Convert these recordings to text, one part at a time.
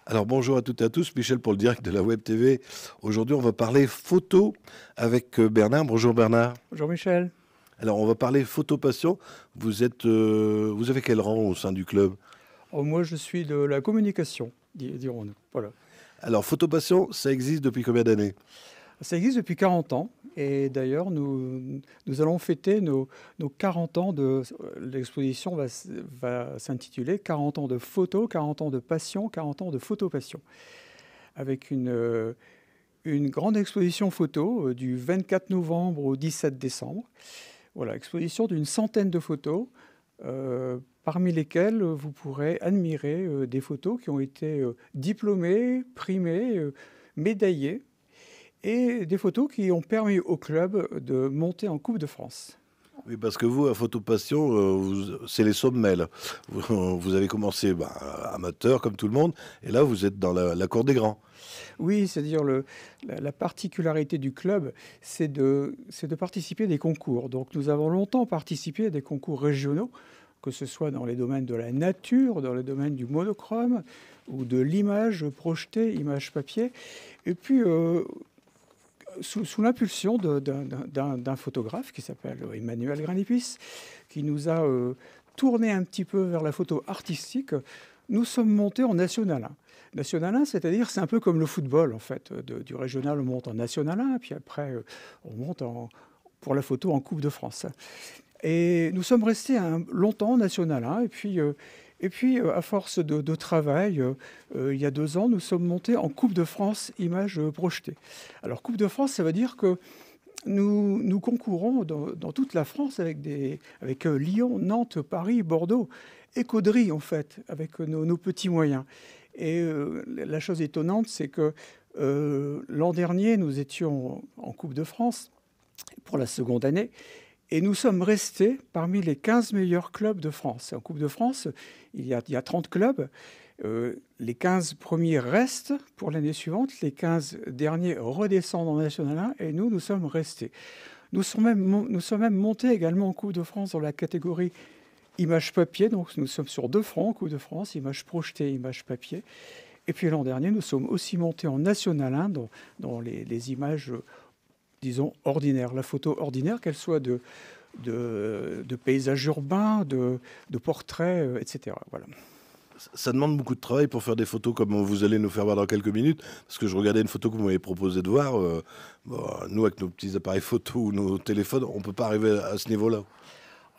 Alors bonjour à toutes et à tous, Michel pour le direct de la Web TV. Aujourd'hui, on va parler photo avec Bernard. Bonjour Bernard. Bonjour Michel. Alors on va parler photo passion. Vous avez quel rang au sein du club? Oh, moi, je suis de la communication, dirons-nous. Voilà. Alors photo passion, ça existe depuis combien d'années? Ça existe depuis 40 ans. Et d'ailleurs, nous allons fêter nos 40 ans de... L'exposition va s'intituler 40 ans de photo, 40 ans de passion, 40 ans de photo-passion. Avec une grande exposition photo du 24 novembre au 17 décembre. Voilà, exposition d'une centaine de photos, parmi lesquelles vous pourrez admirer des photos qui ont été diplômées, primées, médaillées, et des photos qui ont permis au club de monter en Coupe de France. Oui, parce que vous, à Photo Passion, c'est les sommets, là. Vous avez commencé amateur, comme tout le monde, et là, vous êtes dans la cour des grands. Oui, c'est-à-dire la particularité du club, c'est de participer à des concours. Donc nous avons longtemps participé à des concours régionaux, que ce soit dans les domaines de la nature, dans les domaines du monochrome, ou de l'image projetée, image papier. Et puis, sous l'impulsion d'un photographe qui s'appelle Emmanuel Granipuis, qui nous a tourné un petit peu vers la photo artistique, nous sommes montés en National 1. National 1, c'est-à-dire, c'est un peu comme le football, en fait. Du régional, on monte en National 1, puis après, on monte pour la photo en Coupe de France. Et nous sommes restés longtemps en National 1, et puis à force de travail, il y a 2 ans, nous sommes montés en Coupe de France images projetées. Alors, Coupe de France, ça veut dire que nous concourons dans toute la France avec Lyon, Nantes, Paris, Bordeaux et Caudry, en fait, avec nos petits moyens. Et la chose étonnante, c'est que l'an dernier, nous étions en Coupe de France pour la seconde année. Et nous sommes restés parmi les 15 meilleurs clubs de France. En Coupe de France, il y a 30 clubs. Les 15 premiers restent pour l'année suivante. Les 15 derniers redescendent en National 1 et nous sommes restés. Nous sommes même montés également en Coupe de France dans la catégorie image papier. Donc nous sommes sur 2 fronts en Coupe de France, image projetée, image papier. Et puis l'an dernier, nous sommes aussi montés en National 1 dans les images disons, ordinaire, la photo ordinaire, qu'elle soit de paysages urbains, de portraits, etc. Voilà. Ça demande beaucoup de travail pour faire des photos comme vous allez nous faire voir dans quelques minutes, parce que je regardais une photo que vous m'avez proposé de voir. Nous, avec nos petits appareils photo ou nos téléphones, on ne peut pas arriver à ce niveau-là.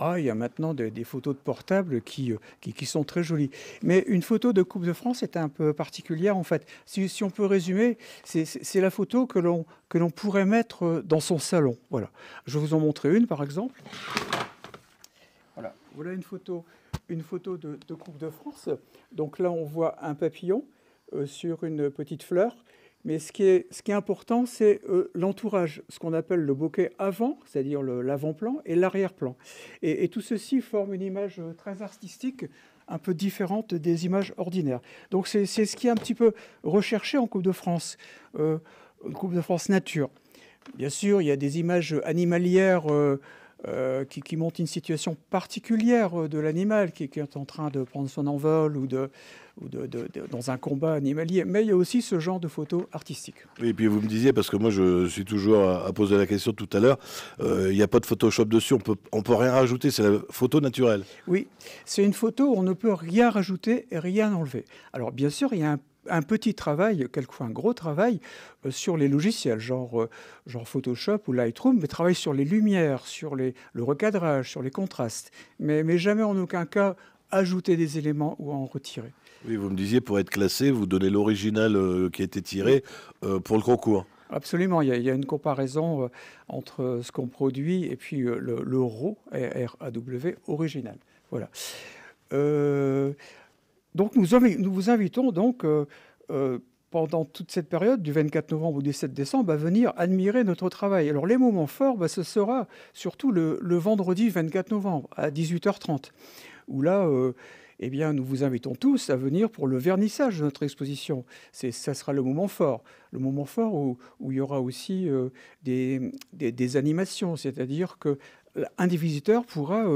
Ah, il y a maintenant des photos de portable qui sont très jolies. Mais une photo de Coupe de France est un peu particulière, en fait. Si on peut résumer, c'est la photo que l'on pourrait mettre dans son salon. Voilà. Je vais vous en montrer une, par exemple. Voilà une photo de Coupe de France. Donc là, on voit un papillon sur une petite fleur. Mais ce qui est important, c'est l'entourage, ce qu'on appelle le bokeh avant, c'est-à-dire l'avant-plan et l'arrière-plan. Et tout ceci forme une image très artistique, un peu différente des images ordinaires. Donc c'est ce qui est un petit peu recherché en Coupe de France, Coupe de France nature. Bien sûr, il y a des images animalières qui montrent une situation particulière de l'animal qui est en train de prendre son envol ou dans un combat animalier. Mais il y a aussi ce genre de photos artistiques. Oui, et puis vous me disiez, parce que moi je suis toujours à poser la question tout à l'heure, il n'y a pas de Photoshop dessus, on peut rien rajouter, c'est la photo naturelle. Oui, c'est une photo où on ne peut rien rajouter et rien enlever. Alors bien sûr, il y a un petit travail, quelquefois un gros travail, sur les logiciels, genre Photoshop ou Lightroom, mais travail sur les lumières, sur le recadrage, sur les contrastes, mais jamais en aucun cas ajouter des éléments ou en retirer. Oui, vous me disiez, pour être classé, vous donnez l'original qui a été tiré pour le concours. Absolument, il y a une comparaison entre ce qu'on produit et puis le RAW, R-A-W, original. Voilà. Donc nous vous invitons donc pendant toute cette période du 24 novembre au 17 décembre à venir admirer notre travail. Alors les moments forts, ce sera surtout le vendredi 24 novembre à 18h30, où là, eh bien, nous vous invitons tous à venir pour le vernissage de notre exposition. Ça sera le moment fort où il y aura aussi des animations, c'est-à-dire qu'un des visiteurs pourra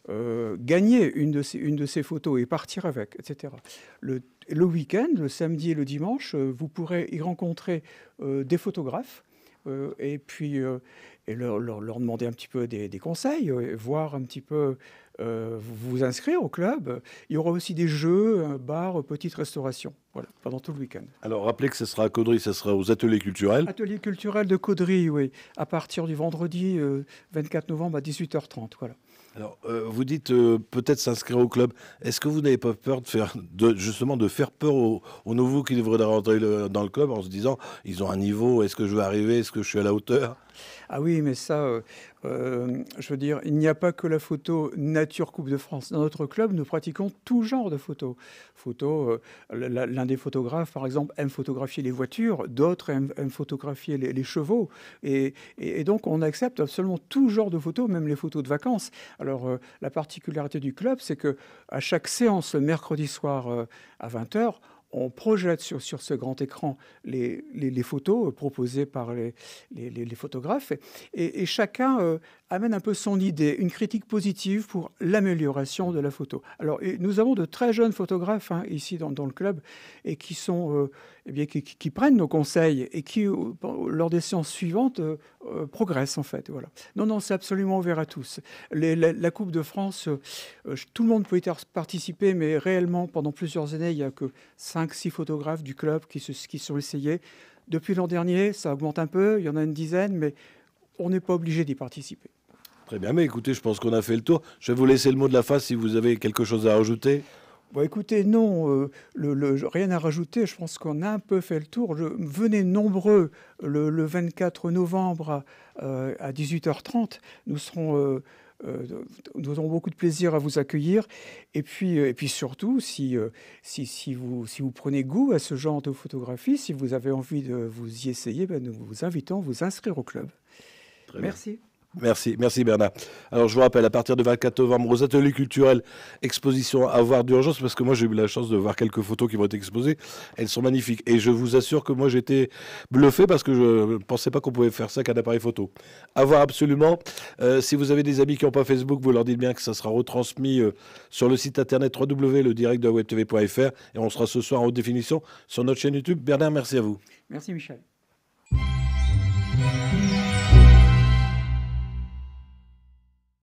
gagner une de ces photos et partir avec, etc. Le week-end, le samedi et le dimanche, vous pourrez y rencontrer des photographes et puis et leur demander un petit peu des conseils, voir un petit peu, vous inscrire au club. Il y aura aussi des jeux, un bar, petite restauration, voilà, pendant tout le week-end. Alors, rappelez que ce sera à Caudry, ce sera aux ateliers culturels. Atelier culturel de Caudry, oui, à partir du vendredi 24 novembre à 18h30, voilà. Alors, vous dites peut-être s'inscrire au club. Est-ce que vous n'avez pas peur justement de faire peur aux nouveaux qui devraient rentrer dans le club en se disant, ils ont un niveau, est-ce que je vais arriver, est-ce que je suis à la hauteur? Ah oui, mais ça, je veux dire, il n'y a pas que la photo nature Coupe de France. Dans notre club, nous pratiquons tout genre de photos. L'un des photographes, par exemple, aime photographier les voitures, d'autres aiment photographier les chevaux. Et donc, on accepte absolument tout genre de photos, même les photos de vacances. Alors, la particularité du club, c'est que à chaque séance, le mercredi soir à 20h, on projette sur ce grand écran les photos proposées par les photographes et chacun amène un peu son idée, une critique positive pour l'amélioration de la photo. Alors, nous avons de très jeunes photographes ici dans le club et qui sont, qui prennent nos conseils et qui, lors des séances suivantes, progressent en fait. Voilà. Non, c'est absolument ouvert à tous. La Coupe de France, tout le monde peut y participer, mais réellement, pendant plusieurs années, il n'y a que 5-6 photographes du club qui sont essayés. Depuis l'an dernier, ça augmente un peu, il y en a une dizaine, mais on n'est pas obligé d'y participer. Très bien, mais écoutez, je pense qu'on a fait le tour. Je vais vous laisser le mot de la fin si vous avez quelque chose à rajouter. Bon, écoutez, non, rien à rajouter. Je pense qu'on a un peu fait le tour. Venez nombreux le 24 novembre à 18h30. Nous aurons beaucoup de plaisir à vous accueillir. Et puis surtout, si vous prenez goût à ce genre de photographie, si vous avez envie de vous y essayer, nous vous invitons à vous inscrire au club. Merci. Merci Bernard. Alors je vous rappelle, à partir du 24 novembre, aux ateliers culturels, exposition à voir d'urgence, parce que moi j'ai eu la chance de voir quelques photos qui vont être exposées. Elles sont magnifiques. Et je vous assure que moi j'étais bluffé parce que je ne pensais pas qu'on pouvait faire ça qu'un appareil photo. À voir absolument. Si vous avez des amis qui n'ont pas Facebook, vous leur dites bien que ça sera retransmis sur le site internet www.ledirectdewebtv.fr et on sera ce soir en haute définition sur notre chaîne YouTube. Bernard, merci à vous. Merci Michel.